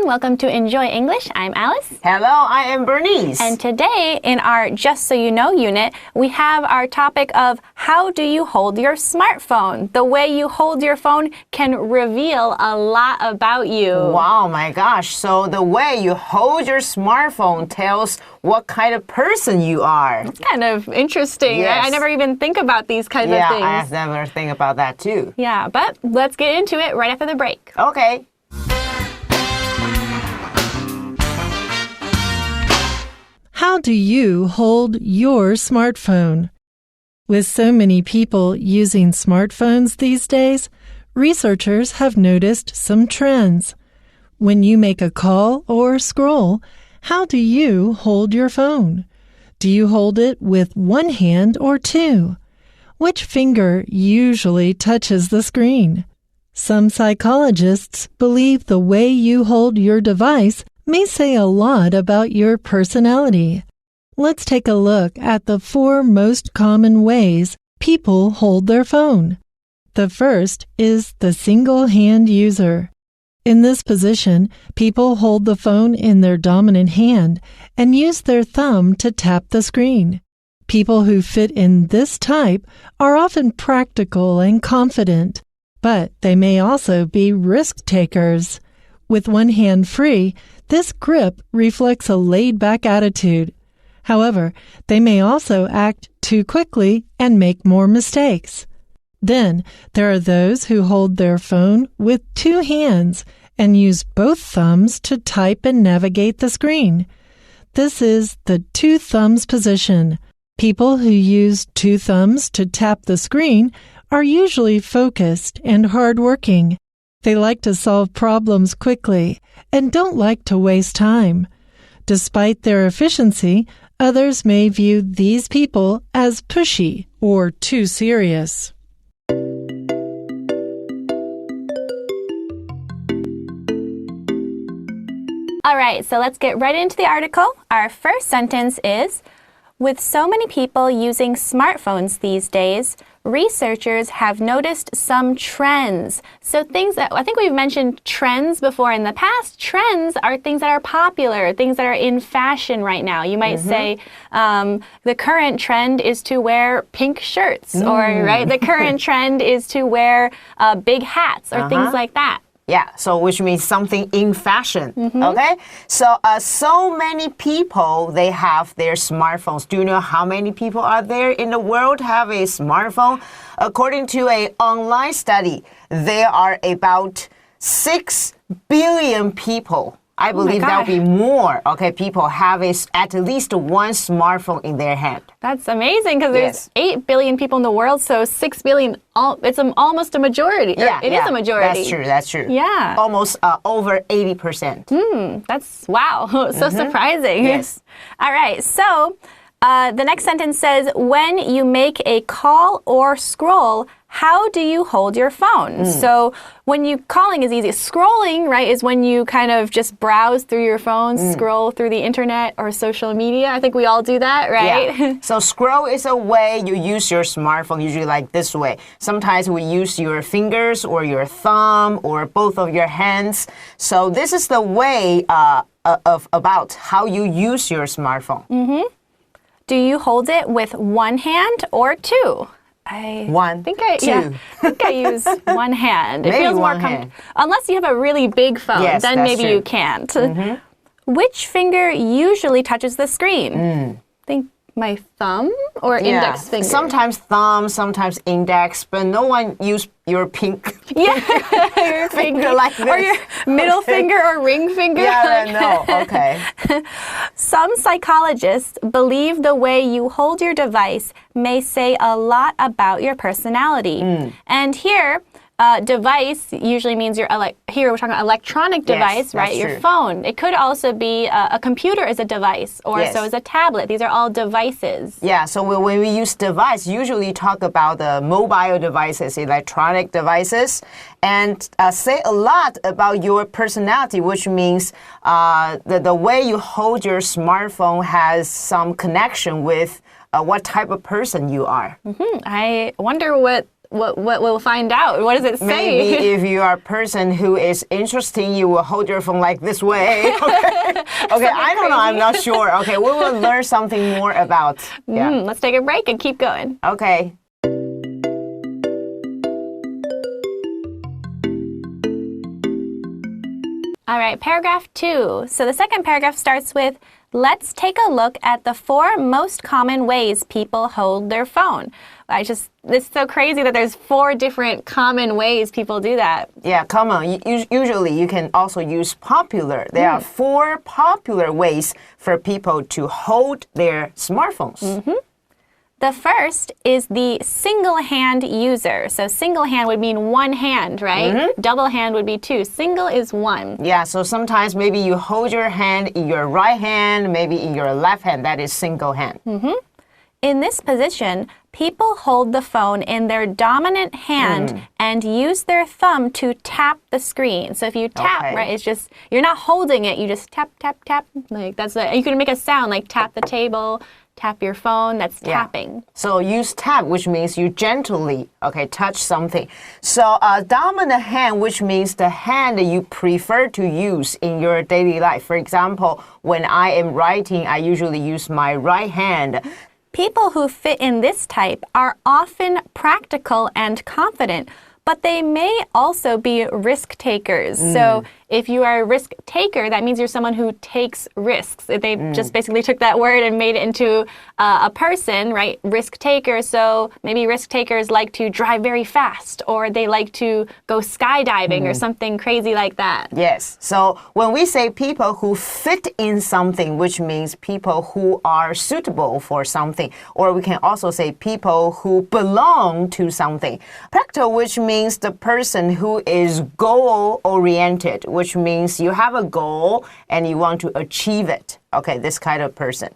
everyone. Welcome to Enjoy English. I'm Alice. Hello, I am Bernice. And today, in our Just So You Know unit, we have our topic of how do you hold your smartphone? The way you hold your phone can reveal a lot about you. Wow, my gosh. So the way you hold your smartphone tells what kind of person you are. It's kind of interesting. Yes. I never even think about these kinds of things. Yeah, I never think about that too. Yeah, but let's get into it right after the break. Okay. How do you hold your smartphone? With so many people using smartphones these days, researchers have noticed some trends. When you make a call or scroll, how do you hold your phone? Do you hold it with one hand or two? Which finger usually touches the screen? Some psychologists believe the way you hold your device may say a lot about your personality. Let's take a look at the 4 most common ways people hold their phone. The first is the single-hand user. In this position, people hold the phone in their dominant hand and use their thumb to tap the screen. People who fit in this type are often practical and confident, but they may also be risk takers. With one hand free, this grip reflects a laid-back attitude. However, they may also act too quickly and make more mistakes. Then, there are those who hold their phone with 2 hands and use both thumbs to type and navigate the screen. This is the 2 thumbs position. People who use 2 thumbs to tap the screen are usually focused and hardworking. They like to solve problems quickly and don't like to waste time. Despite their efficiency, others may view these people as pushy or too serious. All right, so let's get right into the article. Our first sentence is, with so many people using smartphones these days, researchers have noticed some trends. So things that, I think we've mentioned trends before in the past. Trends are things that are popular, things that are in fashion right now. You might say the current trend is to wear pink shirts, or right, the current trend is to wear big hats or things like that. Yeah, so which means something in fashion, okay? So, so many people, they have their smartphones. Do you know how many people are there in the world have a smartphone? According to an online study, there are about 6 billion people. I believe that will be more, okay? People have at least one smartphone in their hand. That's amazing because there's 8 billion people in the world, so 6 billion, it's almost a majority. Yeah, it is a majority. That's true. Yeah. Almost over 80%. That's, wow, so surprising. Yes. All right, so the next sentence says, when you make a call or scroll, how do you hold your phone? So when calling is easy. Scrolling, right, is when you kind of just browse through your phone, scroll through the internet or social media. I think we all do that, right? Yeah. So scroll is a way you use your smartphone, usually like this way. Sometimes we use your fingers or your thumb or both of your hands. So this is the way about how you use your smartphone. Do you hold it with one hand or 2? I think I use one hand. It feels more unless you have a really big phone, then maybe you can't. Which finger usually touches the screen? I think my thumb or index finger. Sometimes thumb, sometimes index, but no one use your pink your finger like this. Or your middle finger or ring finger. Yeah, no, okay. Some psychologists believe the way you hold your device may say a lot about your personality. And here, device usually means here we're talking about electronic device, right? Your phone. It could also be a computer as a device, or so is a tablet. These are all devices. Yeah, so when we use device, usually talk about the mobile devices, electronic devices, and say a lot about your personality, which means the way you hold your smartphone has some connection with what type of person you are. I wonder what What we'll find out. What does it say? Maybe if you are a person who is interesting, you will hold your phone like this way. Okay, I don't know. I'm not sure. Okay, we will learn something more about. Yeah. Let's take a break and keep going. Okay. All right, paragraph 2. So the second paragraph starts with, let's take a look at the 4 most common ways people hold their phone. It's so crazy that there's 4 different common ways people do that. Yeah, common. Usually you can also use popular. There are 4 popular ways for people to hold their smartphones. The first is the single hand user. So single hand would mean one hand, right? Double hand would be 2. Single is 1. Yeah, so sometimes maybe you hold your hand in your right hand, maybe in your left hand. That is single hand. In this position, people hold the phone in their dominant hand and use their thumb to tap the screen. So if you tap, right, it's just, you're not holding it, you just tap, tap, tap. Like that's it. You can make a sound like tap the table, tap your phone, that's tapping. So use tap, which means you gently, touch something. So dominant hand, which means the hand that you prefer to use in your daily life. For example, when I am writing, I usually use my right hand. People who fit in this type are often practical and confident, but they may also be risk takers. So if you are a risk taker, that means you're someone who takes risks. They just basically took that word and made it into a person, right? Risk taker. So maybe risk takers like to drive very fast, or they like to go skydiving or something crazy like that. Yes. So when we say people who fit in something, which means people who are suitable for something, or we can also say people who belong to something. Practical, which means the person who is goal-oriented, which means you have a goal and you want to achieve it. Okay, this kind of person.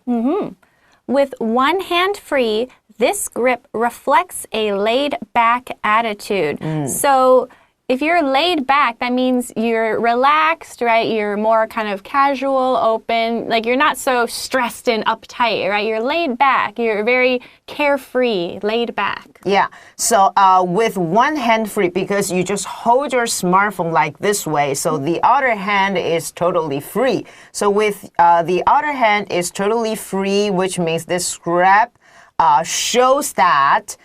With one hand free, this grip reflects a laid-back attitude. So if you're laid back, that means you're relaxed, right? You're more kind of casual, open. Like you're not so stressed and uptight, right? You're laid back. You're very carefree, laid back. Yeah. So with one hand free, because you just hold your smartphone like this way, so the other hand is totally free. So with the other hand is totally free, which means this grip shows that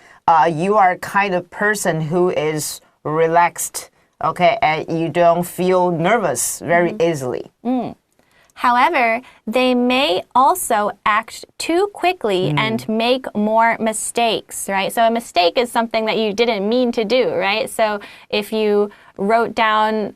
you are kind of person who is relaxed, and you don't feel nervous very easily. However, they may also act too quickly and make more mistakes, right? So a mistake is something that you didn't mean to do, right? So if you wrote down,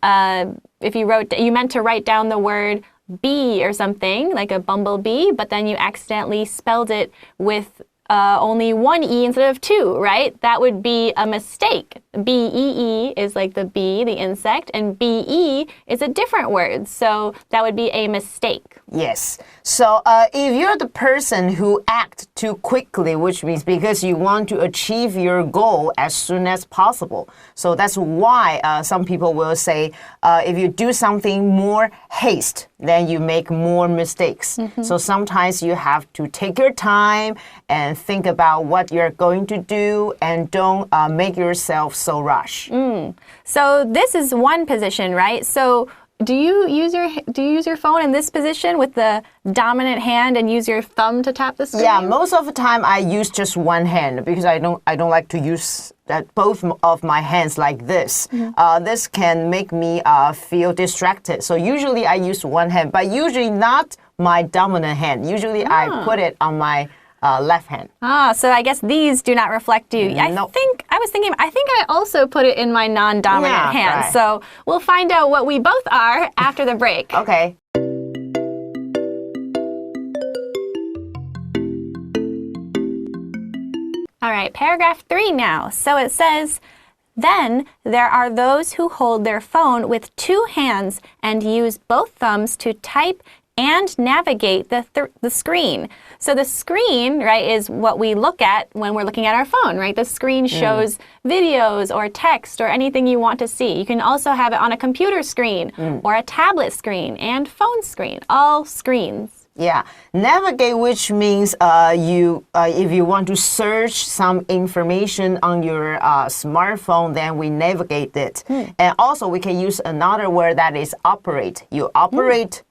you meant to write down the word bee or something, like a bumblebee, but then you accidentally spelled it with only one E instead of 2, right? That would be a mistake. B-E-E is like the bee, the insect, and B-E is a different word. So that would be a mistake. Yes. So if you're the person who acts too quickly, which means because you want to achieve your goal as soon as possible. So that's why some people will say if you do something more haste, then you make more mistakes. So sometimes you have to take your time and think about what you're going to do and don't make yourself so rush. So this is one position, right? So do you use your phone in this position with the dominant hand and use your thumb to tap the screen? Yeah, most of the time I use just one hand because I don't like to use both of my hands like this. This can make me feel distracted. So usually I use one hand, but usually not my dominant hand. Usually I put it on my left hand. So I guess these do not reflect you. No. I think I also put it in my non-dominant hand. Right. So we'll find out what we both are after the break. Okay. All right, paragraph 3 now. So it says, then there are those who hold their phone with 2 hands and use both thumbs to type and navigate the screen. So the screen, right, is what we look at when we're looking at our phone, right? The screen shows videos or text or anything you want to see. You can also have it on a computer screen or a tablet screen and phone screen, all screens. Yeah, navigate, which means if you want to search some information on your smartphone, then we navigate it. And also, we can use another word that is operate. You operate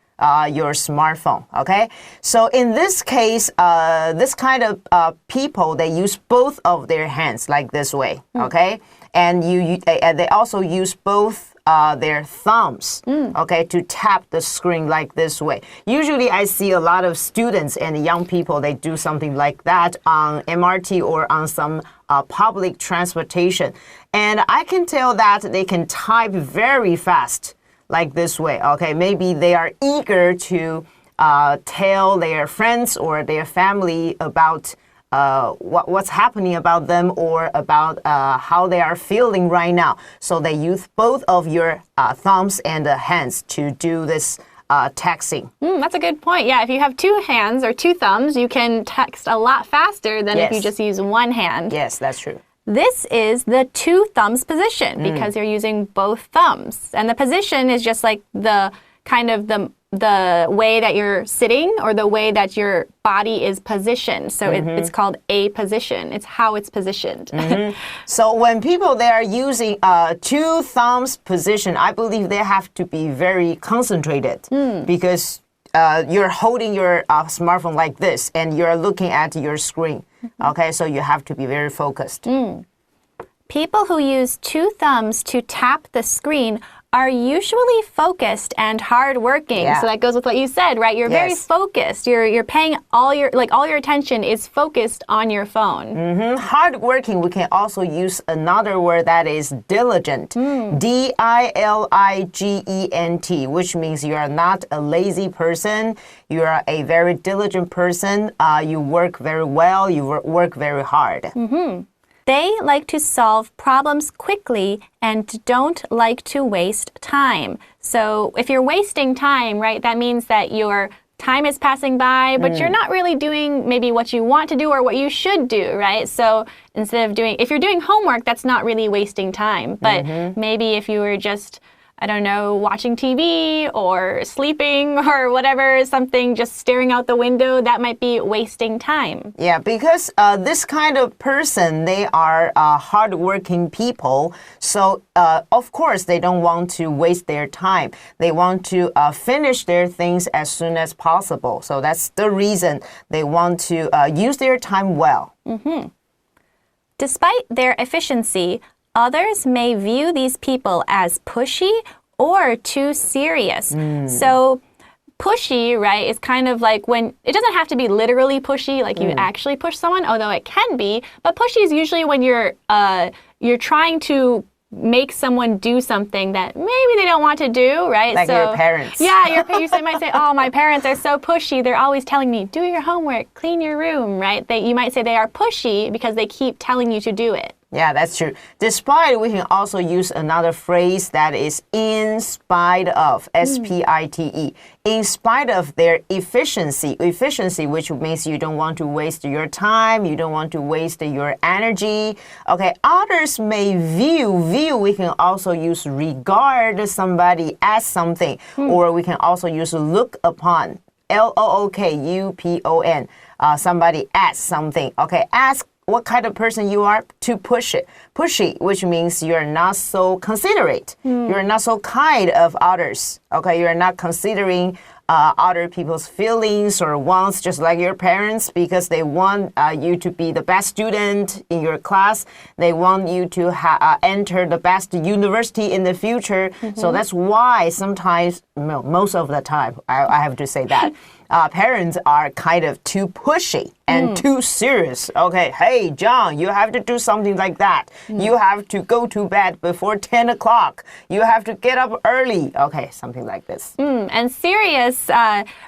your smartphone, okay? So in this case, this kind of people, they use both of their hands like this way, okay? And they also use both their thumbs, okay, to tap the screen like this way. Usually I see a lot of students and young people, they do something like that on MRT or on some public transportation. And I can tell that they can type very fast like this way, okay? Maybe they are eager to tell their friends or their family about what's happening about them or about how they are feeling right now. So they use both of your thumbs and hands to do this texting. That's a good point. Yeah, if you have two hands or two thumbs, you can text a lot faster than if you just use one hand. Yes, that's true. This is the two thumbs position because you're using both thumbs. And the position is just like the kind of the way that you're sitting or the way that your body is positioned. So it's called a position. It's how it's positioned. So when people, they are using two thumbs position, I believe they have to be very concentrated because you're holding your smartphone like this and you're looking at your screen. Okay, so you have to be very focused. People who use two thumbs to tap the screen are usually focused and hardworking. Yeah. So that goes with what you said, right? You're very focused. You're paying all your attention is focused on your phone. Hardworking, we can also use another word that is diligent. D-I-L-I-G-E-N-T, which means you are not a lazy person. You are a very diligent person. You work very well. You work very hard. They like to solve problems quickly and don't like to waste time. So if you're wasting time, right, that means that your time is passing by, but you're not really doing maybe what you want to do or what you should do, right? So instead of if you're doing homework, that's not really wasting time. But maybe if you were just, I don't know, watching TV or sleeping or whatever, something, just staring out the window, that might be wasting time. Yeah, because this kind of person, they are hardworking people. So, of course, they don't want to waste their time. They want to finish their things as soon as possible. So that's the reason they want to use their time well. Despite their efficiency, others may view these people as pushy or too serious. So pushy, right, is kind of like when, it doesn't have to be literally pushy, like you actually push someone, although it can be, but pushy is usually when you're trying to make someone do something that maybe they don't want to do, right? Like your parents. Yeah, you might say, oh, my parents are so pushy. They're always telling me, do your homework, clean your room, right? You might say they are pushy because they keep telling you to do it. Yeah, that's true. Despite, we can also use another phrase that is in spite of, S-P-I-T-E. In spite of their efficiency, which means you don't want to waste your time, you don't want to waste your energy. Okay, others may view, we can also use regard somebody as something, or we can also use look upon, L-O-O-K-U-P-O-N, somebody as something. Okay, ask what kind of person you are to push it. Pushy, which means you're not so considerate. You're not so kind of others. Okay, you're not considering other people's feelings or wants, just like your parents, because they want you to be the best student in your class. They want you to enter the best university in the future. So that's why sometimes, most of the time, I have to say that, parents are kind of too pushy and too serious. Okay, hey, John, you have to do something like that. You have to go to bed before 10 o'clock. You have to get up early. Okay, something like this. And serious,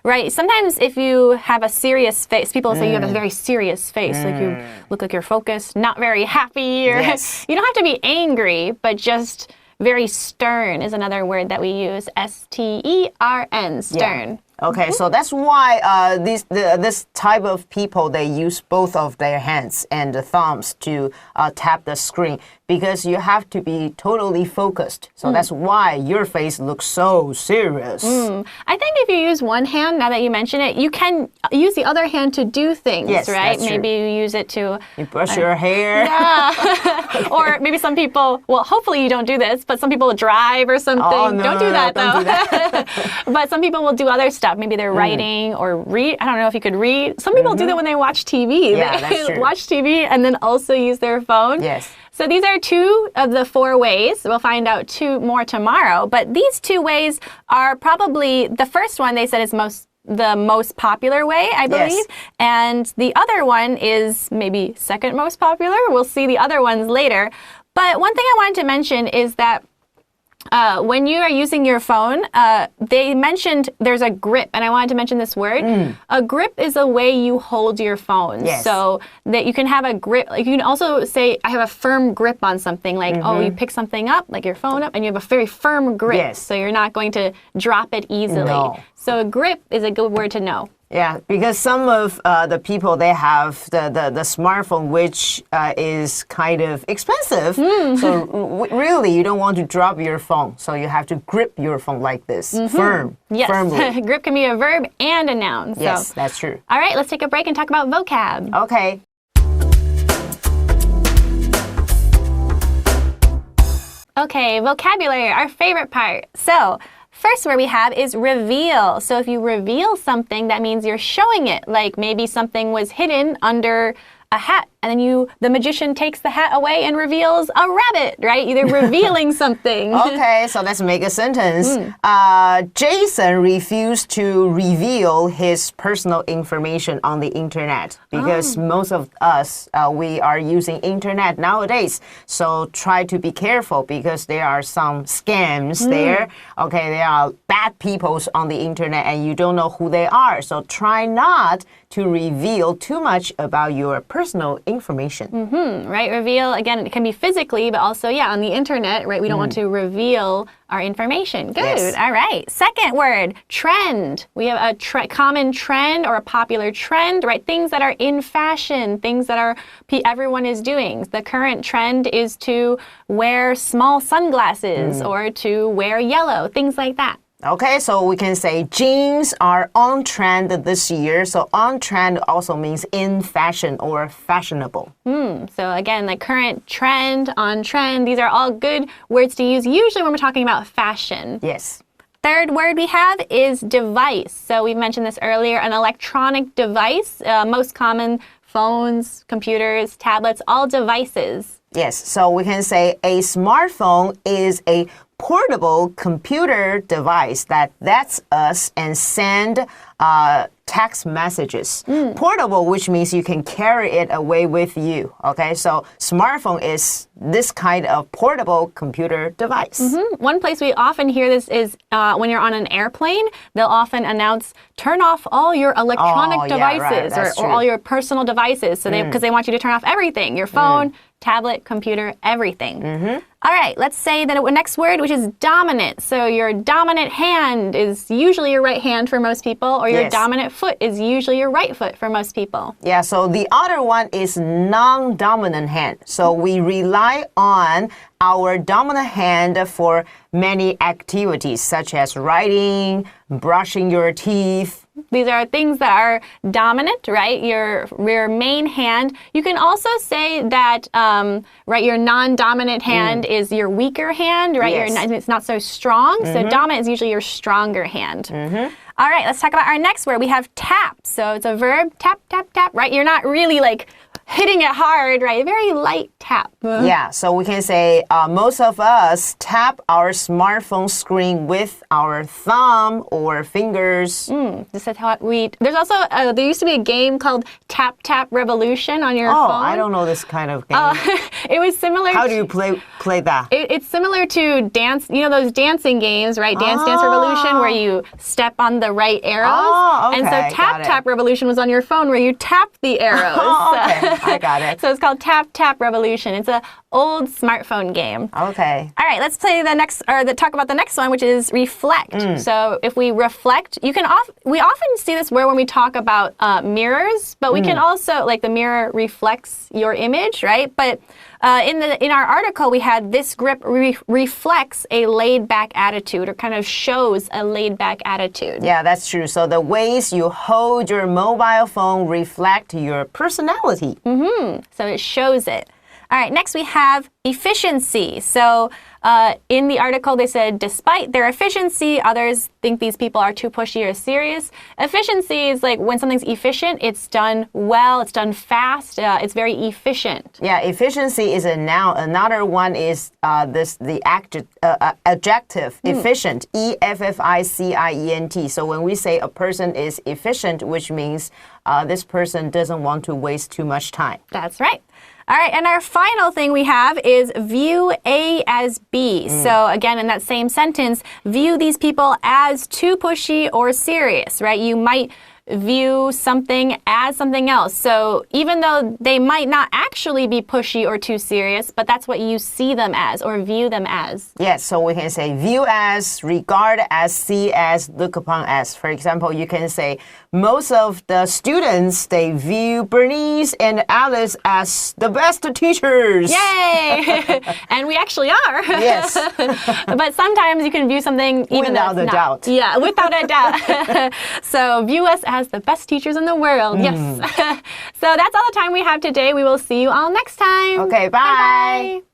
right? Sometimes if you have a serious face, people say you have a very serious face. Like you look like you're focused, not very happy. Or you don't have to be angry, but just very stern is another word that we use. S-T-E-R-N, stern. Yeah. Okay, so that's why this type of people, they use both of their hands and the thumbs to tap the screen, because you have to be totally focused. So that's why your face looks so serious. I think if you use one hand, now that you mention it, you can use the other hand to do things, Yes, right? that's true. Maybe you use it to... You brush your hair. Yeah. Or maybe some people, well, hopefully you don't do this, but some people drive or something. Oh, no, don't do that, don't though. do that. But some people will do other stuff. Maybe they're writing or read. I don't know if you could read. Some people do that when they watch TV. Yeah, they that's true. watch TV and then also use their phone. Yes. So these are 2 of the 4 ways. We'll find out 2 more tomorrow. But these 2 ways are probably, the first one they said is the most popular way, I believe. Yes. And the other one is maybe second most popular. We'll see the other ones later. But one thing I wanted to mention is that when you are using your phone, they mentioned there's a grip, and I wanted to mention this word. A grip is a way you hold your phone. Yes. So that you can have a grip. Like you can also say, I have a firm grip on something. Like, oh, you pick something up, like your phone up, and you have a very firm grip. Yes. So you're not going to drop it easily. No. So a grip is a good word to know. Yeah, because some of the people, they have the smartphone, which is kind of expensive. So really, you don't want to drop your phone. So you have to grip your phone like this, firmly. Yes, grip can be a verb and a noun. So. Yes, that's true. All right, let's take a break and talk about vocab. Okay. Okay, vocabulary, our favorite part. So, first word we have is reveal. So if you reveal something, that means you're showing it. Like maybe something was hidden under a hat, and then the magician takes the hat away and reveals a rabbit, right? You're revealing something. Okay, so let's make a sentence. Jason refused to reveal his personal information on the internet because most of us, we are using internet nowadays. So try to be careful because there are some scams there. Okay, there are bad people on the internet and you don't know who they are. So try not to reveal too much about your personal information. Right, reveal, again, it can be physically, but also, yeah, on the internet, right? We don't want to reveal our information. Good, Yes. all right. Second word, trend. We have a common trend or a popular trend, right? Things that are in fashion, things that everyone is doing. The current trend is to wear small sunglasses or to wear yellow, things like that. Okay, so we can say jeans are on trend this year. So on trend also means in fashion or fashionable. So again, the current trend, on trend, these are all good words to use usually when we're talking about fashion. Yes. Third word we have is device. So we mentioned this earlier, an electronic device, most common phones, computers, tablets, all devices. Yes, so we can say a smartphone is a portable computer device that lets us and send text messages. Portable, which means you can carry it away with you. Okay, so smartphone is this kind of portable computer device. One place we often hear this is when you're on an airplane, they'll often announce, turn off all your electronic devices or all your personal devices. So because they want you to turn off everything, your phone, tablet, computer, everything. All right, let's say the next word, which is dominant. So your dominant hand is usually your right hand for most people, or your dominant foot is usually your right foot for most people. Yeah, so the other one is non-dominant hand. So we rely on our dominant hand for many activities, such as writing, brushing your teeth. These are things that are dominant, right? Your main hand. You can also say that, right, your non-dominant hand is your weaker hand, right? Yes. It's not so strong. So dominant is usually your stronger hand. All right, let's talk about our next word. We have tap. So it's a verb, tap, tap, tap, right? You're not really like hitting it hard, right? Very light tap. Yeah, so we can say most of us tap our smartphone screen with our thumb or fingers. This is how there's also, there used to be a game called Tap Tap Revolution on your phone. Oh, I don't know this kind of game. It was similar. How do you play that? It's similar to dance, you know, those dancing games, right? Dance Revolution, where you step on the right arrows. Oh, okay, and so Tap Tap Revolution was on your phone where you tap the arrows. Okay, I got it. So it's called Tap Tap Revolution. It's an old smartphone game. Okay. All right, let's play talk about the next one, which is reflect. So if we reflect, we often see this where when we talk about mirrors, but we can also, like the mirror reflects your image, right? But in our article, we had this grip reflects a laid-back attitude or kind of shows a laid-back attitude. Yeah, that's true. So the ways you hold your mobile phone reflect your personality. So it shows it. All right, next we have efficiency. So in the article, they said, despite their efficiency, others think these people are too pushy or serious. Efficiency is like when something's efficient, it's done well, it's done fast, it's very efficient. Yeah, efficiency is a noun. Another one is the adjective, efficient, E-F-F-I-C-I-E-N-T. So when we say a person is efficient, which means this person doesn't want to waste too much time. That's right. All right, and our final thing we have is view A as B. So again, in that same sentence, view these people as too pushy or serious, right? You might view something as something else. So even though they might not actually be pushy or too serious, but that's what you see them as or view them as. Yes, so we can say view as, regard as, see as, look upon as. For example, you can say most of the students, they view Bernice and Alice as the best teachers. Yay! And we actually are. Yes. But sometimes you can view something even without a doubt. Yeah, without a doubt. So view us as the best teachers in the world. Yes. So that's all the time we have today. We will see you all next time. Okay, bye. Bye-bye.